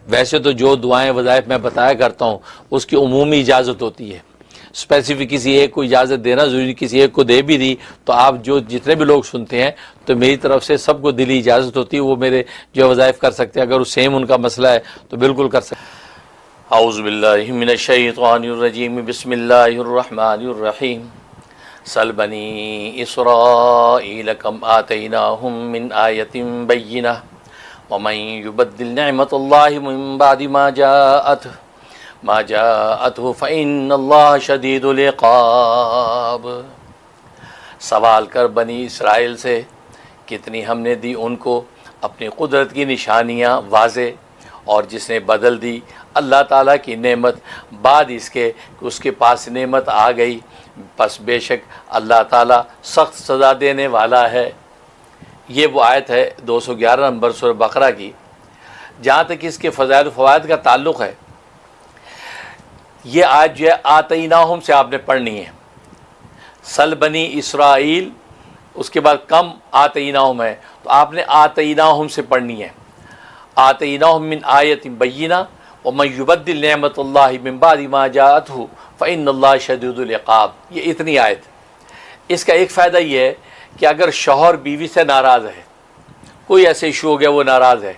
ویسے تو جو دعائیں وظائف میں بتایا کرتا ہوں اس کی عمومی اجازت ہوتی ہے، اسپیسیفک کسی ایک کو اجازت دینا ضروری، کسی ایک کو دے بھی دی تو آپ جتنے بھی لوگ سنتے ہیں تو میری طرف سے سب کو دلی اجازت ہوتی ہے، وہ میرے جو وظائف کر سکتے ہیں، اگر وہ سیم ان کا مسئلہ ہے تو بالکل کر سکتے ہیں۔ اعوذ باللہ من الشیطان الرجیم، بسم اللہ الرحمن الرحیم۔ سل بنی اسرائیل کم آتیناہم من آیۃ بینہ ومن یبدل نعمت اللہ من بعد ما جاءتہ فإن اللہ شدید العقاب۔ سوال کر بنی اسرائیل سے کتنی ہم نے دی ان کو اپنی قدرت کی نشانیاں واضح، اور جس نے بدل دی اللہ تعالیٰ کی نعمت بعد اس کے کہ اس کے پاس نعمت آ گئی، پس بے شک اللہ تعالیٰ سخت سزا دینے والا ہے۔ یہ وہ آیت ہے 211 نمبر سورہ بقرہ کی۔ جہاں تک اس کے فضائل و فوائد کا تعلق ہے، یہ آیت جو ہے آتیناہم سے آپ نے پڑھنی ہے۔ سل بنی اسرائیل، اس کے بعد کم آتیناہم ہے تو آپ نے آتیناہم سے پڑھنی ہے۔ آتیناہم من آیۃ بینہ ومن یبدل نعمت اللہ من بعد ما جاءتہ فإن اللہ شدید العقاب۔ یہ اتنی آیت۔ اس کا ایک فائدہ یہ ہے کہ اگر شوہر بیوی سے ناراض ہے، کوئی ایسے ایشو ہو گیا وہ ناراض ہے،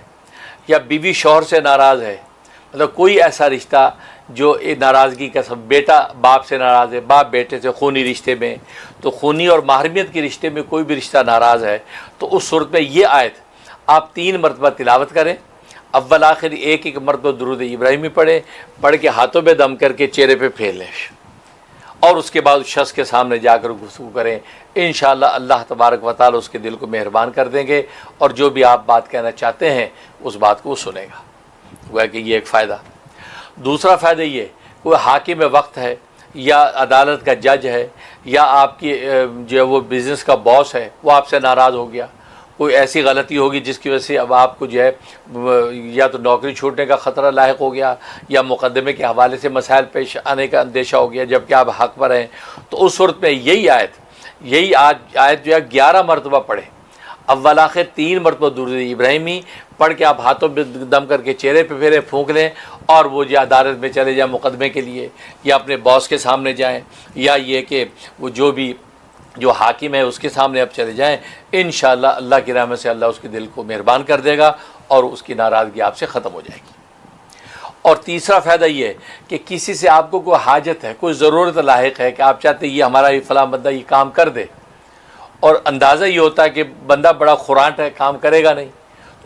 یا بیوی شوہر سے ناراض ہے، مطلب کوئی ایسا رشتہ جو ناراضگی کا سب، بیٹا باپ سے ناراض ہے، باپ بیٹے سے خونی رشتے میں، تو خونی اور محرمیت کے رشتے میں کوئی بھی رشتہ ناراض ہے تو اس صورت میں یہ آیت آپ 3 مرتبہ تلاوت کریں۔ اول آخر ایک مرتبہ درود ابراہیمی پڑھ کے ہاتھوں پہ دم کر کے چہرے پہ پھیر لیں، اور اس کے بعد اس شخص کے سامنے جا کر گفتگو کریں۔ انشاءاللہ اللہ تبارک و تعالی اس کے دل کو مہربان کر دیں گے، اور جو بھی آپ بات کہنا چاہتے ہیں اس بات کو وہ سنے گا۔ گویا کہ یہ ایک فائدہ۔ دوسرا فائدہ یہ، کوئی حاکم وقت ہے یا عدالت کا جج ہے یا آپ کی جو ہے وہ بزنس کا باس ہے، وہ آپ سے ناراض ہو گیا، کوئی ایسی غلطی ہوگی جس کی وجہ سے اب آپ کو جو ہے یا تو نوکری چھوٹنے کا خطرہ لاحق ہو گیا، یا مقدمے کے حوالے سے مسائل پیش آنے کا اندیشہ ہو گیا جبکہ آپ حق پر ہیں، تو اس صورت میں یہی آیت جو ہے 11 مرتبہ پڑھیں۔ اول آخر 3 مرتبہ درود ابراہیمی پڑھ کے آپ ہاتھوں پہ دم کر کے چہرے پہ پھیرے پھونک لیں، اور وہ جو عدالت میں چلے جائیں مقدمے کے لیے، یا اپنے باس کے سامنے جائیں، یا یہ کہ وہ جو حاکم ہے اس کے سامنے اب چلے جائیں، انشاءاللہ اللہ کی رحمت سے اللہ اس کے دل کو مہربان کر دے گا اور اس کی ناراضگی آپ سے ختم ہو جائے گی۔ اور تیسرا فائدہ یہ ہے کہ کسی سے آپ کو کوئی حاجت ہے، کوئی ضرورت لاحق ہے کہ آپ چاہتے ہیں یہ ہمارا یہ فلاں بندہ یہ کام کر دے، اور اندازہ یہ ہوتا ہے کہ بندہ بڑا خرانٹ ہے، کام کرے گا نہیں،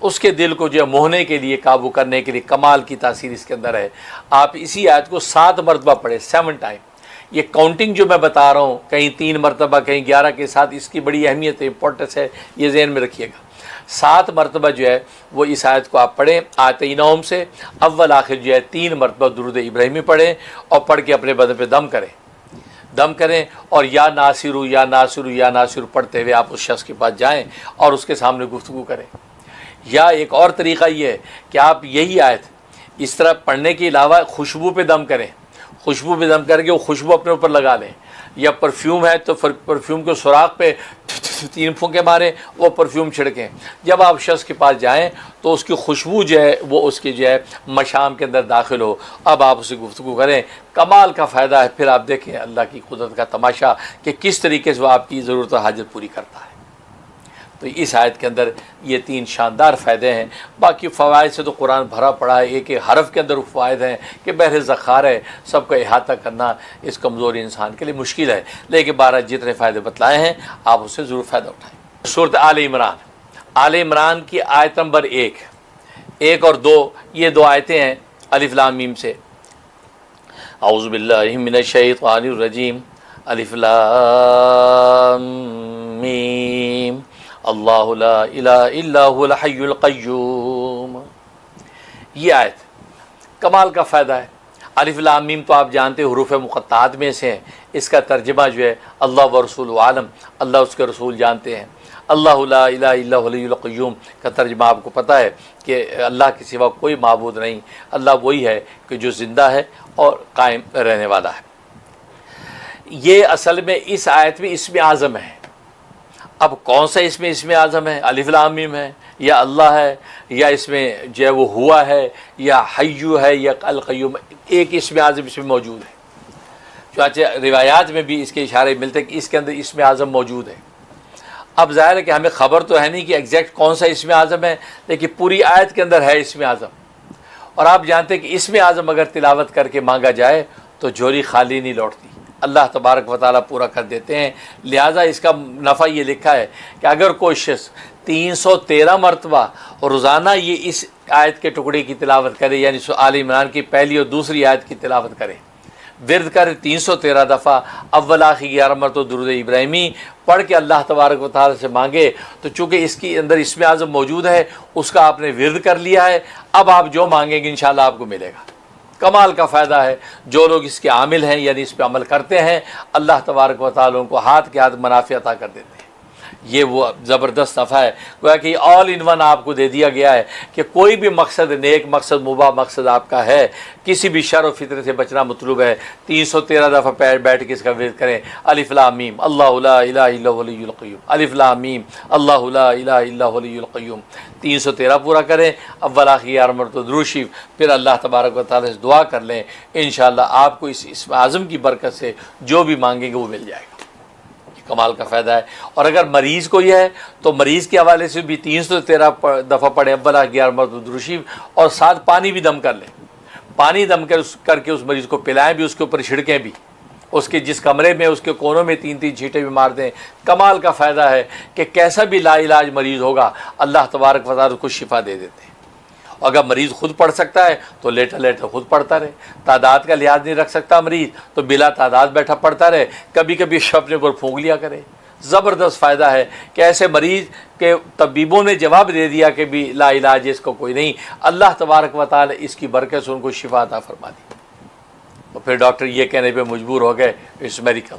اس کے دل کو جو ہے موہنے کے لیے، قابو کرنے کے لیے کمال کی تاثیر اس کے اندر ہے۔ آپ اسی آیت کو 7 مرتبہ پڑھیں، 7 ٹائم۔ یہ کاؤنٹنگ جو میں بتا رہا ہوں، کہیں 3 مرتبہ کہیں 11 کے ساتھ، اس کی بڑی اہمیت ہے، امپورٹنس ہے، یہ ذہن میں رکھیے گا۔ 7 مرتبہ جو ہے وہ اس آیت کو آپ پڑھیں آتیناہم سے، اول آخر جو ہے 3 مرتبہ درود ابراہیمی پڑھیں، اور پڑھ کے اپنے بدن پہ دم کریں، اور یا ناصرو یا ناصرو یا ناصرو پڑھتے ہوئے آپ اس شخص کے پاس جائیں اور اس کے سامنے گفتگو کریں۔ یا ایک اور طریقہ یہ ہے کہ آپ یہی آیت اس طرح پڑھنے کے علاوہ خوشبو پہ دم کریں، خوشبو پہ دم کر کے وہ خوشبو اپنے اوپر لگا لیں، یا پرفیوم ہے تو پرفیوم کے سوراخ پہ 3 پھونکے ماریں، وہ پرفیوم چھڑکیں۔ جب آپ شخص کے پاس جائیں تو اس کی خوشبو جو ہے وہ اس کی جو ہے مشام کے اندر داخل ہو، اب آپ اسے گفتگو کریں، کمال کا فائدہ ہے۔ پھر آپ دیکھیں اللہ کی قدرت کا تماشا کہ کس طریقے سے وہ آپ کی ضرورت و حاجت پوری کرتا ہے۔ تو اس آیت کے اندر یہ 3 شاندار فائدے ہیں۔ باقی فوائد سے تو قرآن بھرا پڑا ہے، ایک حرف کے اندر فوائد ہیں کہ بحر ذخار ہے، سب کا احاطہ کرنا اس کمزور انسان کے لیے مشکل ہے، لیکن 12 جتنے فائدے بتلائے ہیں آپ اس سے ضرور فائدہ اٹھائیں۔ سورۃ آل عمران کی آیت نمبر 1 اور 2، یہ 2 آیتیں ہیں الف لام میم سے۔ اعوذ باللہ من الشیطان الرجیم، الف لام میم، اللہ لا الہ الا هو الحی القیوم۔ یہ آیت کمال کا فائدہ ہے۔ الف لام میم تو آپ جانتے ہیں حروف مقطعات میں سے ہیں، اس کا ترجمہ جو ہے اللہ و رسول عالم، اللہ اس کے رسول جانتے ہیں۔ اللہ لا الہ الا هو الحی القیوم کا ترجمہ آپ کو پتہ ہے کہ اللہ کے سوا کوئی معبود نہیں، اللہ وہی ہے کہ جو زندہ ہے اور قائم رہنے والا ہے۔ یہ اصل میں اس آیت میں اسم اعظم ہے۔ اب کون سا اسم اعظم ہے؟ الف لام میم ہے، یا اللہ ہے یا اس میں جو ہے وہ ہوا ہے یا حیو ہے یا القیوم، ایک اسم اعظم اس میں موجود ہے۔ چنانچہ روایات میں بھی اس کے اشارے ملتے ہیں کہ اس کے اندر اسم اعظم موجود ہے۔ اب ظاہر ہے کہ ہمیں خبر تو ہے نہیں کہ ایگزیکٹ کون سا اسم اعظم ہے، لیکن پوری آیت کے اندر ہے اسم اعظم، اور آپ جانتے ہیں کہ اسم اعظم اگر تلاوت کر کے مانگا جائے تو جھولی خالی نہیں لوٹتی، اللہ تبارک و تعالیٰ پورا کر دیتے ہیں۔ لہٰذا اس کا نفع یہ لکھا ہے کہ اگر کوئی شخص 313 مرتبہ روزانہ یہ اس آیت کے ٹکڑے کی تلاوت کرے، یعنی آل عمران کی پہلی اور دوسری آیت کی تلاوت کرے، ورد کرے 313 دفعہ، اول آخر 11 مرتبہ درود ابراہیمی پڑھ کے اللہ تبارک و تعالیٰ سے مانگے، تو چونکہ اس کے اندر اسم اعظم موجود ہے، اس کا آپ نے ورد کر لیا ہے، اب آپ جو مانگیں گے انشاءاللہ آپ کو ملے گا۔ کمال کا فائدہ ہے، جو لوگ اس کے عامل ہیں یعنی اس پہ عمل کرتے ہیں، اللہ تبارک و تعالیٰ ان کو ہاتھ کے ہاتھ منافع عطا کر دیتے ہیں۔ یہ وہ زبردست نفع ہے، گویا کہ آل ان ون آپ کو دے دیا گیا ہے کہ کوئی بھی مقصد، نیک مقصد، مباح مقصد آپ کا ہے، کسی بھی شر و فتنہ سے بچنا مطلوب ہے، 313 دفعہ بیٹھ کے اس کا ورد کریں، الف لام میم اللہ لا الہ الا هو الحی القیوم، الف لام میم اللہ لا الہ الا هو الحی القیوم، 313 پورا کریں، اول آخر 11 مرتبہ درود شریف، پھر اللہ تبارک و تعالیٰ سے دعا کر لیں، انشاءاللہ آپ کو اس اسم اعظم کی برکت سے جو بھی مانگیں گے وہ مل جائے گا۔ کمال کا فائدہ ہے۔ اور اگر مریض کو یہ ہے تو مریض کے حوالے سے بھی 313 دفعہ پڑھیں، اول آخر 11 مرتبہ درود شریف، اور ساتھ پانی بھی دم کر لیں، پانی دم کر کے اس مریض کو پلائیں بھی، اس کے اوپر چھڑکیں بھی، اس کے جس کمرے میں اس کے کونوں میں 3 چھینٹے بھی مار دیں۔ کمال کا فائدہ ہے کہ کیسا بھی لا علاج مریض ہوگا اللہ تبارک و تعالیٰ کو شفا دے دیتے ہیں۔ اگر مریض خود پڑھ سکتا ہے تو لیٹا لیٹا خود پڑھتا رہے، تعداد کا لحاظ نہیں رکھ سکتا مریض تو بلا تعداد بیٹھا پڑھتا رہے، کبھی کبھی اپنے اوپر پھونک لیا کرے۔ زبردست فائدہ ہے کہ ایسے مریض کے طبیبوں نے جواب دے دیا کہ بھی لا علاج اس کو کوئی نہیں، اللہ تبارک و تعالیٰ اس کی برکت سے ان کو شفا عطا فرما دی۔ تو پھر ڈاکٹر یہ کہنے پہ مجبور ہو گئے اٹس میریکل،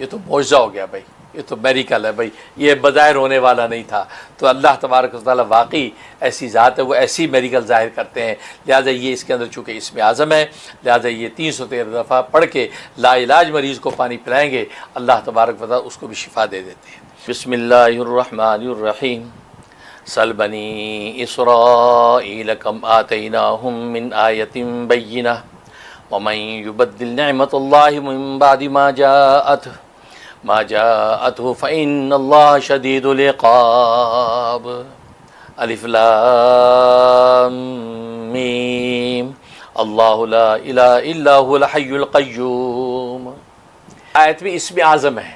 یہ تو معجزہ ہو گیا بھائی، یہ تو میریکل ہے بھائی، یہ بظاہر ہونے والا نہیں تھا۔ تو اللہ تبارک و تعالیٰ واقعی ایسی ذات ہے، وہ ایسی میریکل ظاہر کرتے ہیں، لہٰذا یہ اس کے اندر چونکہ اسم اعظم ہے، لہٰذا یہ 313 دفعہ پڑھ کے لا علاج مریض کو پانی پلائیں گے، اللہ تبارک و تعالیٰ اس کو بھی شفا دے دیتے ہیں۔ بسم اللہ الرحمن الرحیم، سل بنی اسرائیل کم آتیناہم من آیۃ بینہ ومن یبدل نعمت اللہ من بعد ما جاءته فإن اللہ شدید العقاب، الف لام میم اللہ لا الہ الا هو الحی القیوم۔ آیت میں اسم اعظم ہے،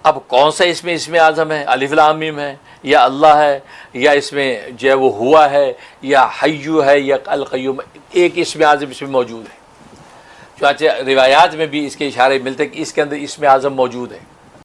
اب کون سا اس میں اسم اعظم ہے؟ الف لام میم ہے یا اللہ ہے یا اس میں جو ہے وہ ہوا ہے یا حیو ہے یا القیوم، ایک اسم اعظم اس میں موجود ہے۔ چنانچہ روایات میں بھی اس کے اشارے ملتے ہیں کہ اس کے اندر اسم اعظم موجود ہے۔